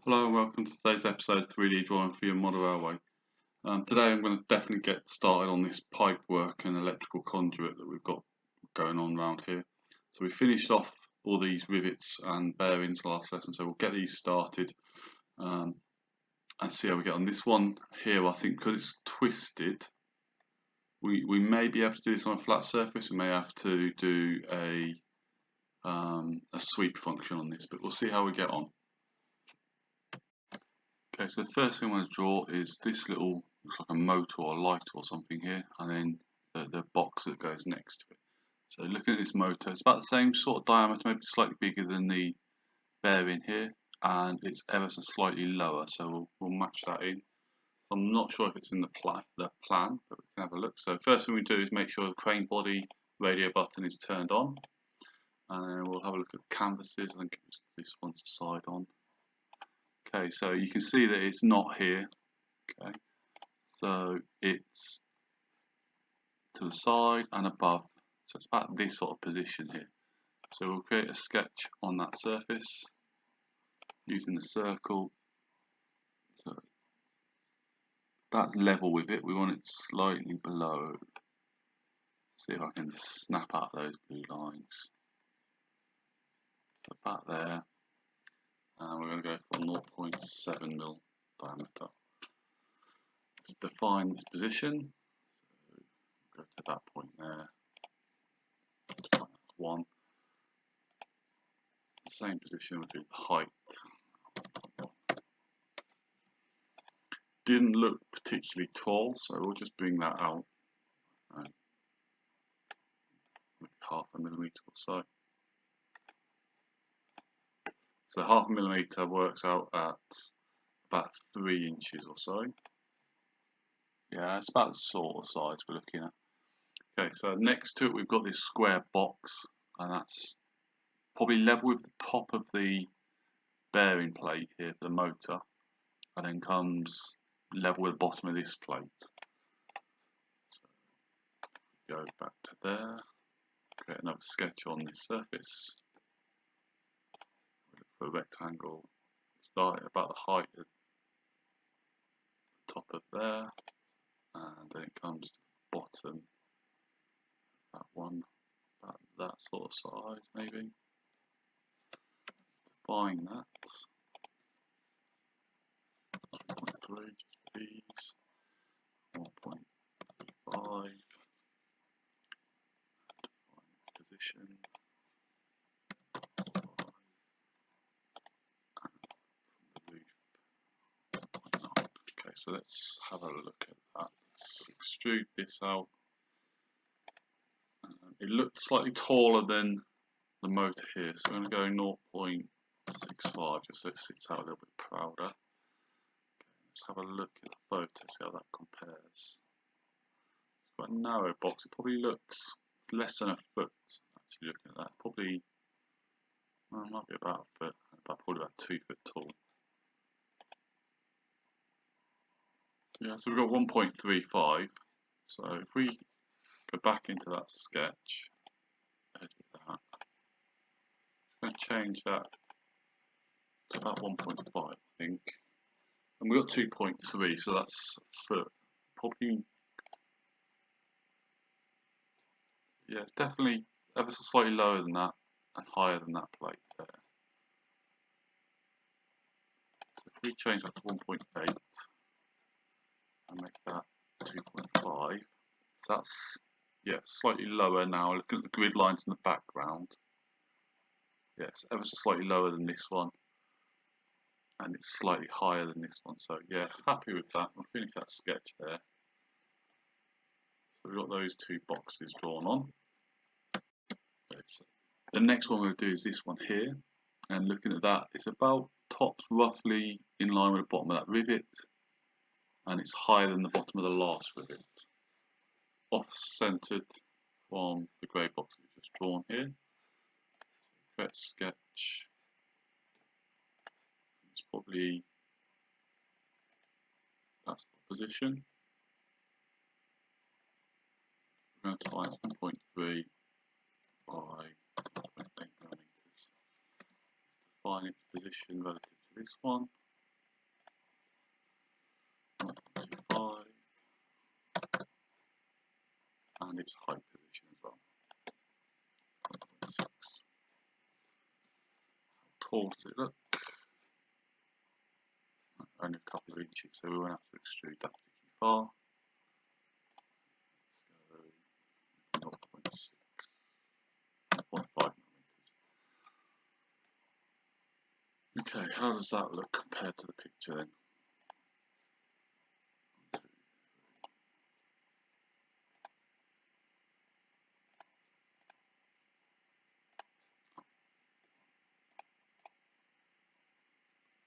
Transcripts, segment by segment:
Hello and welcome to today's episode of 3D Drawing for Your Model Railway. Today I'm going to definitely get started on this pipe work and electrical conduit that we've got going on around here. So we finished off all these rivets and bearings last lesson, so we'll get these started and see how we get on. This one here, I think because it's twisted, we may be able to do this on a flat surface. We may have to do a sweep function on this, but we'll see how we get on. Okay, so the first thing I want to draw is this little, looks like a motor or a light or something here, and then the box that goes next to it. So looking at this motor, it's about the same sort of diameter, maybe slightly bigger than the bearing here, and it's ever so slightly lower, so we'll match that in. I'm not sure if it's in the plan, but we can have a look. So first thing we do is make sure the crane body radio button is turned on, and then we'll have a look at the canvases. I think this one's side on. Okay, so you can see that it's not here. Okay, so it's to the side and above, so it's about this sort of position here. So we'll create a sketch on that surface using the circle. So that's level with it. We want it slightly below. See if I can snap out those blue lines. So about there. And we're going to go for 0.7mm diameter. Let's define this position. So go to that point there. Define that as 1. The same position would be the height. Didn't look particularly tall, so we'll just bring that out. Maybe 0.5 millimeter or so. So 0.5 millimeter works out at about 3 inches or so. Yeah, it's about the sort of size we're looking at. Okay, so next to it we've got this square box, and that's probably level with the top of the bearing plate here for the motor, and then comes level with the bottom of this plate. So go back to there, create another sketch on this surface. Look for a rectangle, start at about the height of the top of there, and then it comes to the bottom, that one, about that sort of size maybe. Define that. 1.3 just for these. 1.5. Define its position. And from the roof. 0.9. Okay, so let's have a look at that. Let's extrude this out. It looked slightly taller than the motor here, so I'm going to go 0.65 just so it sits out a little bit prouder. Okay, let's have a look at the photo, see how that compares. It's quite a narrow box, it probably looks less than a foot, actually looking at that. Probably, well, it might be about a foot, probably about 2 foot tall. Yeah, so we've got 1.35, so if we go back into that sketch, edit that, I'm going to change that to about 1.5, I think. And we've got 2.3, so that's a foot. Probably, yeah, it's definitely ever so slightly lower than that and higher than that plate there. So if we change that to 1.8 and make that 2.5, so that's, yeah, slightly lower now. Looking at the grid lines in the background, yes, ever so slightly lower than this one, and it's slightly higher than this one. So yeah, happy with that. We'll finish that sketch there. So we've got those two boxes drawn on. The next one we'll do is this one here, and looking at that, it's about tops roughly in line with the bottom of that rivet, and it's higher than the bottom of the last rivet. Off-centered from the grey box we've just drawn here. Create sketch. It's probably that's the position. We're going to find 1.3 by 0.8 millimeters. Let's define its position relative to this one. its height position as well. 1.6. How tall does it look? Only a couple of inches, so we won't have to extrude that particularly far. So 0.6, 0.5 millimeters. Okay, how does that look compared to the picture then?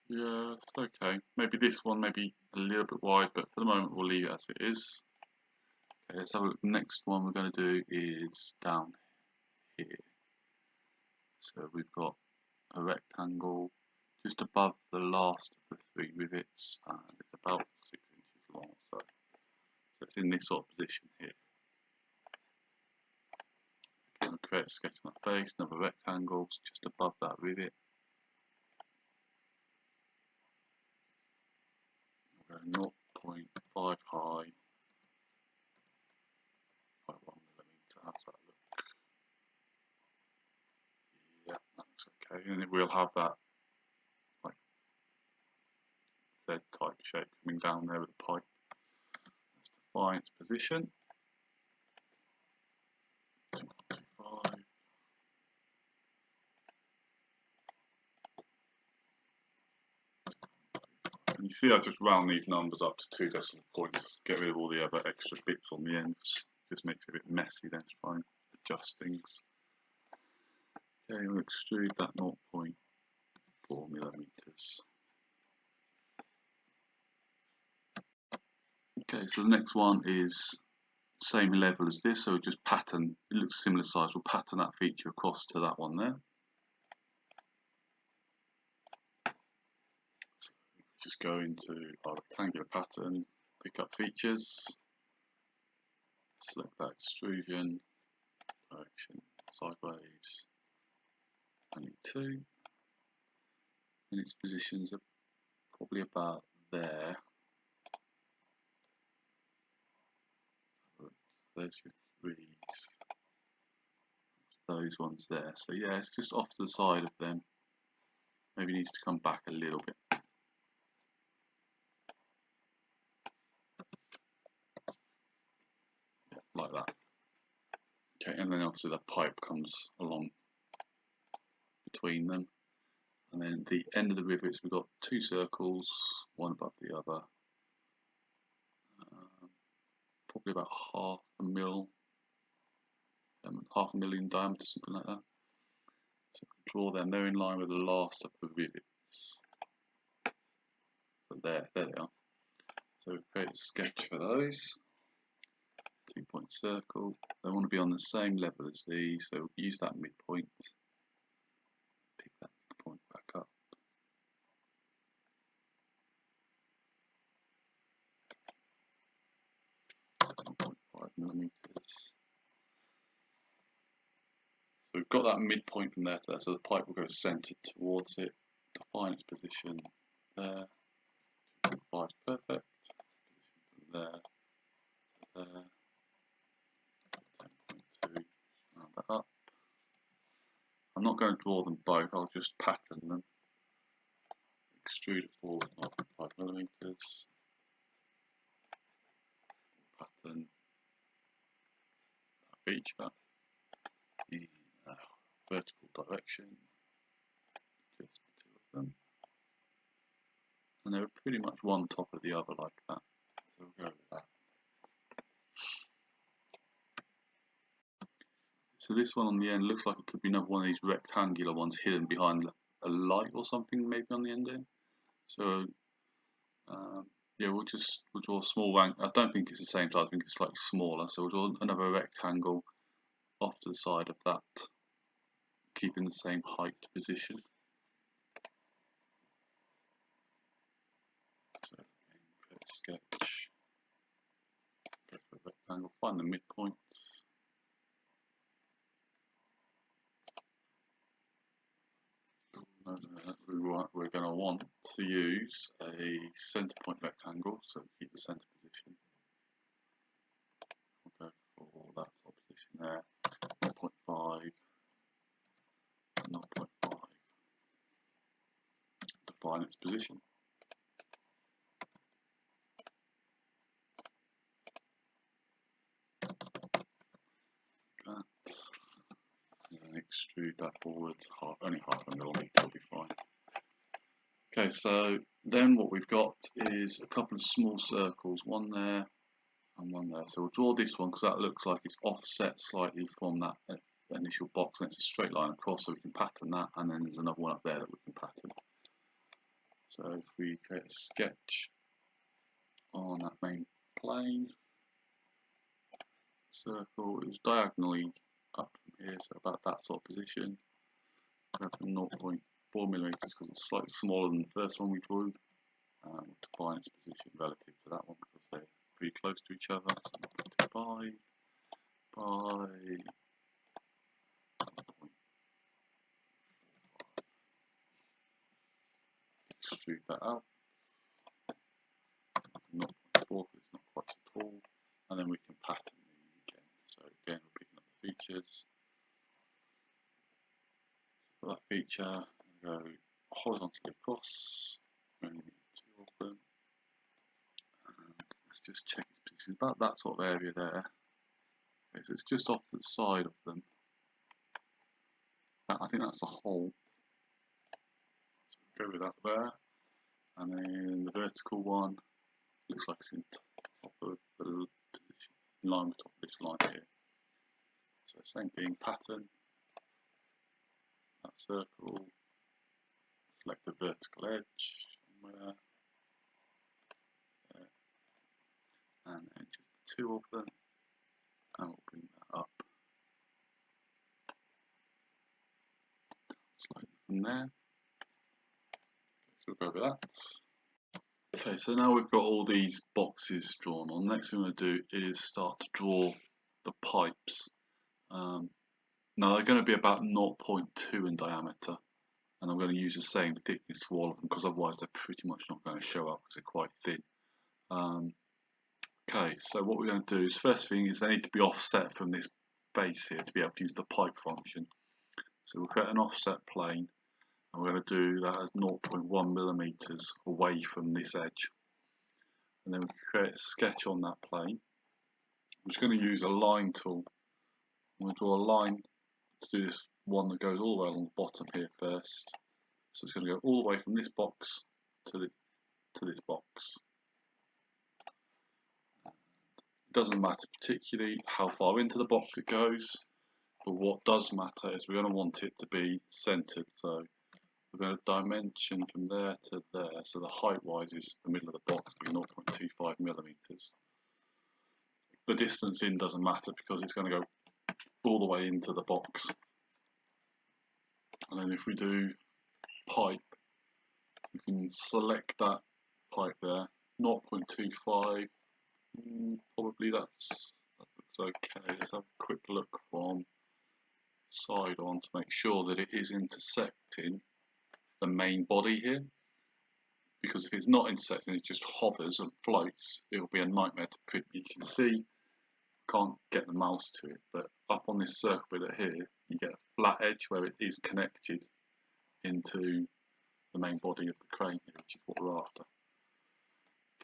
Yeah, it's okay. Maybe this one may be a little bit wide, but for the moment we'll leave it as it is. Okay, let's have a look. The next one we're going to do is down here. So we've got a rectangle just above the last of the 3 rivets, and it's about 6 inches long or so. So it's in this sort of position here. Okay, we'll create a sketch on the face, another rectangle just above that rivet. We'll go 0.5 high, 0.1 millimeter. How's that look? Yeah, that looks okay. And then we'll have that like Z type shape coming down there with the pipe. Let's define its position. 2.25. And you see I just round these numbers up to 2 decimal points, get rid of all the other extra bits on the ends. Just makes it a bit messy then to try and adjust things. Okay, we'll extrude that 0.4 millimeters. Okay, so the next one is same level as this, so just pattern, it looks similar size, we'll pattern that feature across to that one there. So just go into our rectangular pattern, pick up features, select that extrusion, direction, sideways, only 2, and its positions are probably about there. There's your 3s, those ones there. So yeah, it's just off to the side of them. Maybe it needs to come back a little bit. Yeah, like that. Okay, and then obviously the pipe comes along between them. And then at the end of the rivets we've got 2 circles, one above the other. Probably about half a mil in diameter, something like that. So draw them, they're in line with the last of the rivets. So there they are. So create a sketch for those. 2-point circle. They want to be on the same level as these, so use that midpoint. Pick that midpoint back up. millimeters. So we've got that midpoint from there to there, so the pipe will go centered towards it. Define its position there. 2.5 is perfect. Position from there to there. 10.2. Round that up. I'm not going to draw them both, I'll just pattern them. Extrude it forward 0.5 millimeters. Pattern that feature in a vertical direction. Just 2 of them. And they're pretty much one top of the other like that. So we'll go with that. So this one on the end looks like it could be another one of these rectangular ones hidden behind a light or something maybe on the end there. So yeah, we'll draw a small rank. I don't think it's the same size, I think it's slightly smaller. So we'll draw another rectangle off to the side of that, keeping the same height position. So create a sketch, go for a rectangle, find the midpoints. We're going to want to use a center point rectangle, so keep the center position. We'll go for that sort of at 0.5. Define its position. And then extrude that forwards, only half a millimetre will be fine. Okay, so then what we've got is a couple of small circles, one there and one there. So we'll draw this one because that looks like it's offset slightly from that initial box, and it's a straight line across, so we can pattern that, and then there's another one up there that we can pattern. So if we create a sketch on that main plane, circle, it was diagonally up from here, so about that sort of position. We have 0.4 millimeters because it's slightly smaller than the first one we drew. We'll define its position relative to that one because they're pretty close to each other. So 0.5 by 0.45. Extrude that out. 0.4 because it's not quite so tall, and then we can pattern these again. So again, we're picking up the features. So for that feature, go horizontally across. We only need 2 of them. And let's just check its position. About that sort of area there. Okay, so it's just off to the side of them. I think that's a hole. So go with that there. And then the vertical one looks like it's in top of the position, in line with top of this line here. So same thing, pattern, that circle, select the vertical edge somewhere, there, and then just 2 of them, and we'll bring that up slightly from there. So we'll go with that. Okay, so now we've got all these boxes drawn on. Next thing we're going to do is start to draw the pipes. Now they're going to be about 0.2 in diameter, and I'm going to use the same thickness for all of them because otherwise they're pretty much not going to show up because they're quite thin. Okay, so what we're going to do is, first thing is they need to be offset from this base here to be able to use the pipe function. So we'll create an offset plane, and we're going to do that as 0.1 millimeters away from this edge. And then we create a sketch on that plane. I'm just going to use a line tool. I'm going to draw a line to do this one that goes all the way along the bottom here first. So it's going to go all the way from this box to this box. It doesn't matter particularly how far into the box it goes, but what does matter is we're going to want it to be centered. So we're going to dimension from there to there. So the height wise is the middle of the box will be 0.25 millimeters. The distance in doesn't matter because it's going to go all the way into the box. And then if we do pipe, we can select that pipe there, 0.25, probably that looks okay. Let's have a quick look from side on to make sure that it is intersecting the main body here, because if it's not intersecting, it just hovers and floats, it'll be a nightmare to print. You can see, can't get the mouse to it, but up on this circle bit here, you get a flat edge where it is connected into the main body of the crane here, which is what we're after.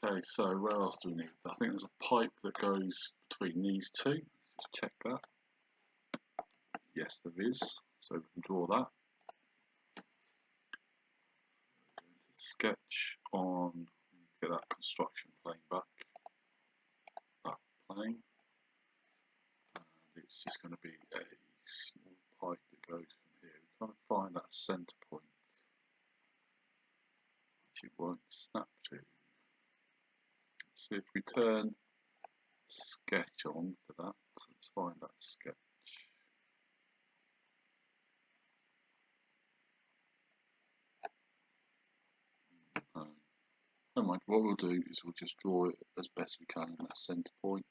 Okay, so where else do we need? I think there's a pipe that goes between these two. Let's just check that. Yes, there is. So we can draw that. Sketch on, get that construction plane back. That plane. And it's just going to be a small pipe that goes from here. We're trying to find that center point, which it won't snap to. Let's see if we turn sketch on for that. Let's find that sketch. Never mind, what we'll do is we'll just draw it as best we can in that center point.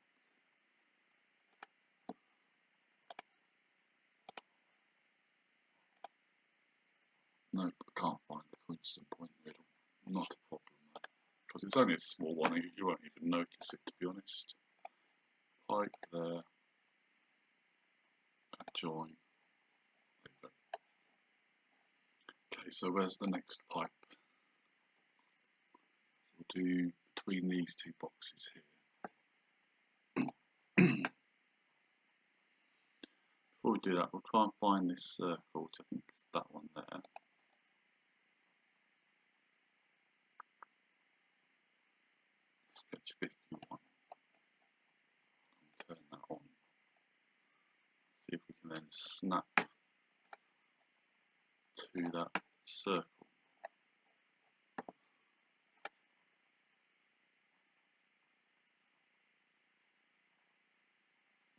No, I can't find the coincident point in the middle. Not a problem, because it's only a small one, you won't even notice it, to be honest. Pipe there, and join. Okay, so where's the next pipe? So we'll do between these two boxes here. Before we do that, we'll try and find this circle, which I think is that one there. Sketch 51. Turn that on. See if we can then snap to that circle.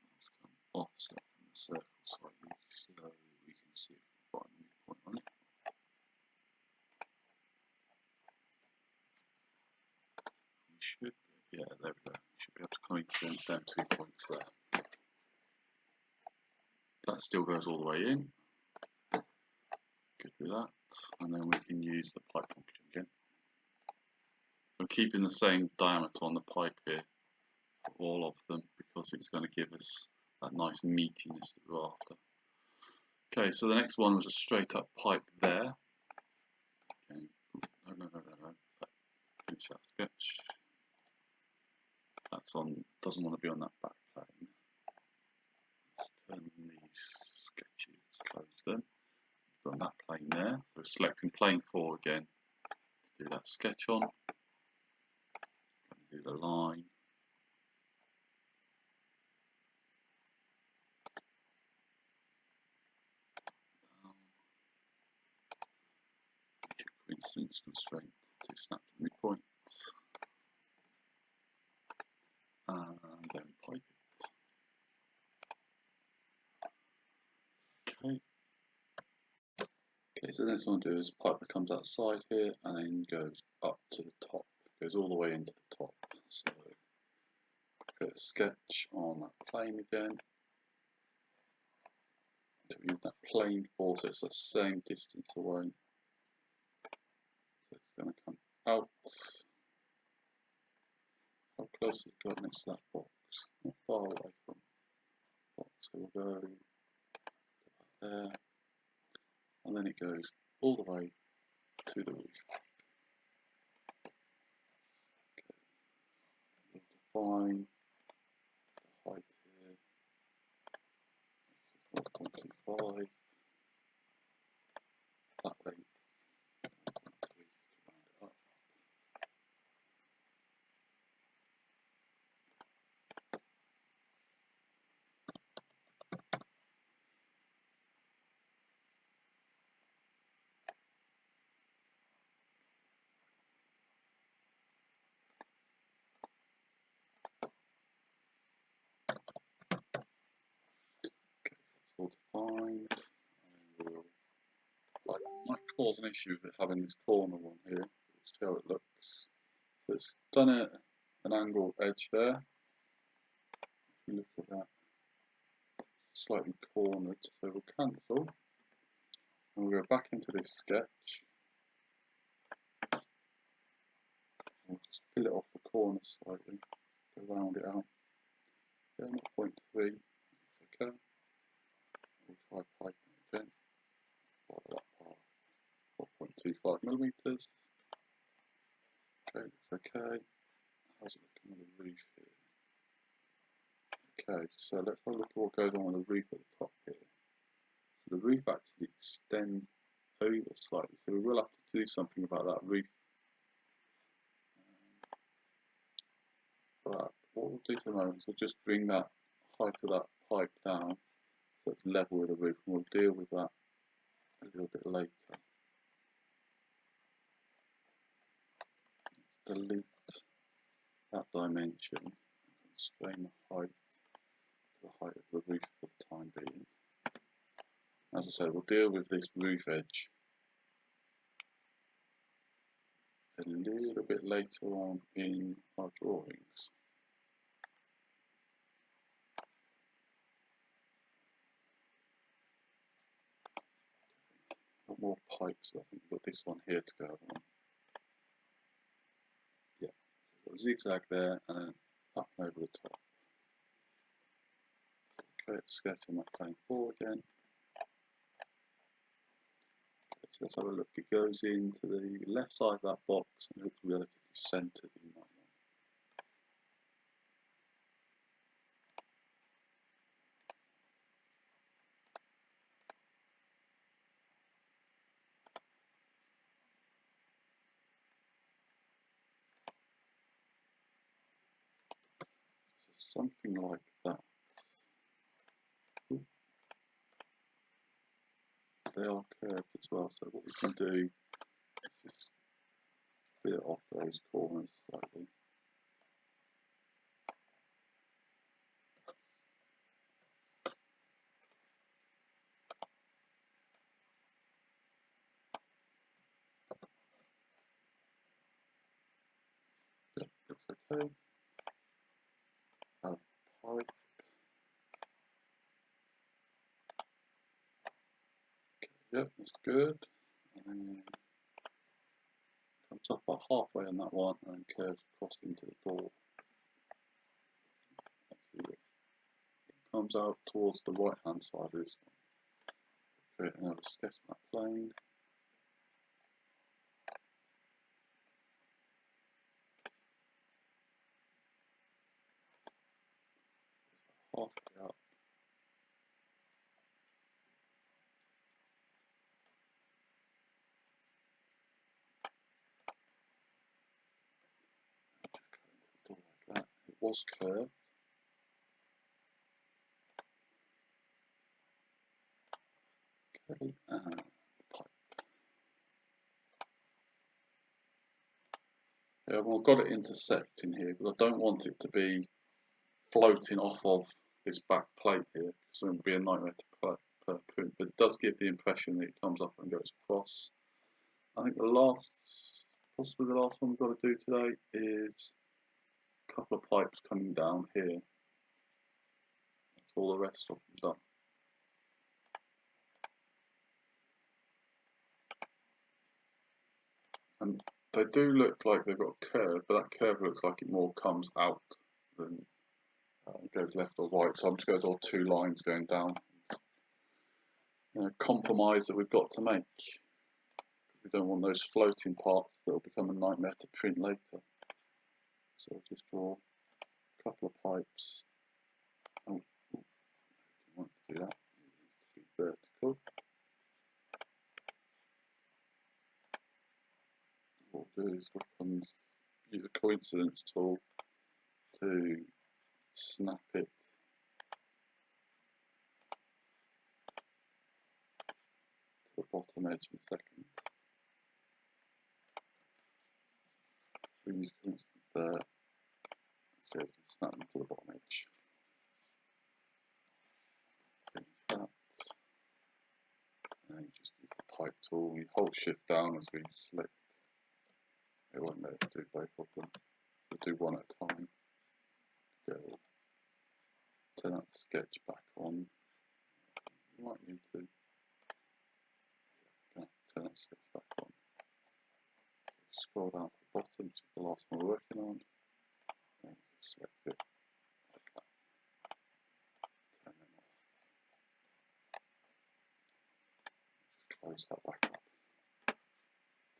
Let's come offset from the circle slightly so we can see if we've got a midpoint on it. We should, yeah, there we go. We should be able to coincidence them 2 points there. That still goes all the way in. Good with that. And then we can use the pipe function again. I'm keeping the same diameter on the pipe here for all of them because it's going to give us that nice meatiness that we're after. Okay, so the next one was a straight up pipe there. Okay, no. Finish that sketch. That's on, doesn't want to be on that back plane. Let's turn these sketches, close them. Put on that plane there. So we're selecting plane 4 again to do that sketch on. Do the line. Coincidence constraint to snap to midpoints. And then pipe it. Okay. Okay, so the next one to do is pipe that comes outside here and then goes up to the top. Goes all the way into the top. So put a sketch on that plane again. So we use that plane 4, so it's the same distance away. So it's going to come out. How close has it got next to that box? Not far away from the box. So we'll go there. And then it goes all the way to the roof. Okay. We'll define the height here. 1.25. That length. 1.3 to round it up. Okay, so that's all defined. And then we'll, might cause an issue with it having this corner one here. We'll see how it looks. So it's done at an angled edge there. If we look at that, slightly cornered, so we'll cancel. And we'll go back into this sketch. We'll just fill it off the corner slightly, go round it out. Yeah, 0.3, it's okay. We'll try piping again. Follow that path, 4.25 millimeters. Okay, looks okay. How's it looking on the roof here? Okay, so let's have a look at what goes on with the roof at the top here. So the roof actually extends over slightly, so we will have to do something about that roof. But what we'll do for the moment is we'll just bring that height of that pipe down so it's level with the roof, and we'll deal with that a little bit later. Let's delete that dimension and constrain the height to the height of the roof for the time being. As I said, we'll deal with this roof edge a little bit later on in our drawings. More pipes, I think we've got this one here to go on. Yeah, so we've got a zigzag there and then up and over the top. So create a sketch on that plane 4 again. let's have a look. It goes into the left side of that box and looks relatively centered in that one. So something like that. Ooh. They are curved as well, so what we can do is just bit off those corners slightly. That looks okay. Add a pipe. Yep, that's good. And then comes up about halfway on that one and curves across into the door. It comes out towards the right hand side of this one. Create another sketch on that plane. Halfway up. Just go into the door like that. It was curved. Okay, and pipe. Yeah, well, I've got it intersecting here, but I don't want it to be floating off of this back plate here, because it would be a nightmare to print, but it does give the impression that it comes up and goes across. I think possibly the last one we've got to do today is a couple of pipes coming down here. That's all the rest of them done. And they do look like they've got a curve, but that curve looks like it more comes out than it goes left or right. So I'm just going to draw two lines going down. Compromise that we've got to make. We don't want those floating parts that will become a nightmare to print later. So I'll just draw a couple of pipes. Oh, I don't want to do that. It needs to be vertical. What we'll do is use the coincidence tool to snap it to the bottom edge in a second. We use coincidence there, so we can snap them to the bottom edge. Finish that, and then you just use the pipe tool. You hold shift down as we select. It won't let us do both of them, so do one at a time. Go. Turn that sketch back on. You might need to turn that sketch back on. So scroll down to the bottom to the last one we're working on. And select it like that. Turn them off. Just close that back up.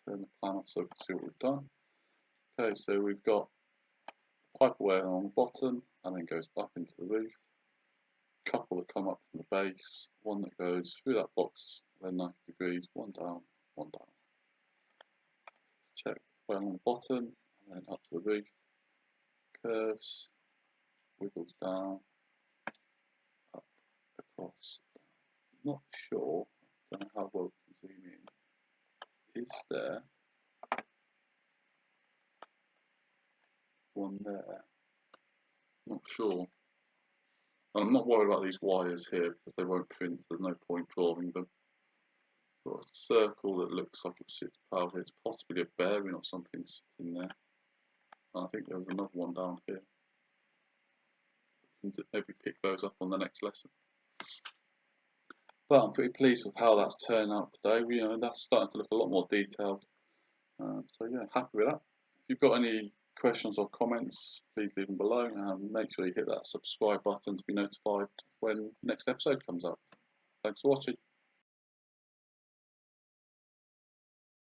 Turn the plan off so we can see what we've done. Okay, so we've got a pipe away along the bottom and then goes up into the roof. Couple that come up from the base, one that goes through that box, then 90 degrees, one down, one down. Check way along the bottom and then up to the roof. Curves, wiggles down, up, across. Not sure, don't know how well we can zoom in. Is there one there? Not sure. I'm not worried about these wires here because they won't print, so there's no point drawing them. Got a circle that looks like it sits parallel here. It's possibly a bearing or something sitting there. And I think there was another one down here. Maybe pick those up on the next lesson. But I'm pretty pleased with how that's turned out today. That's starting to look a lot more detailed. So yeah, happy with that. If you've got any questions or comments, please leave them below, and make sure you hit that subscribe button to be notified when next episode comes up. Thanks for watching.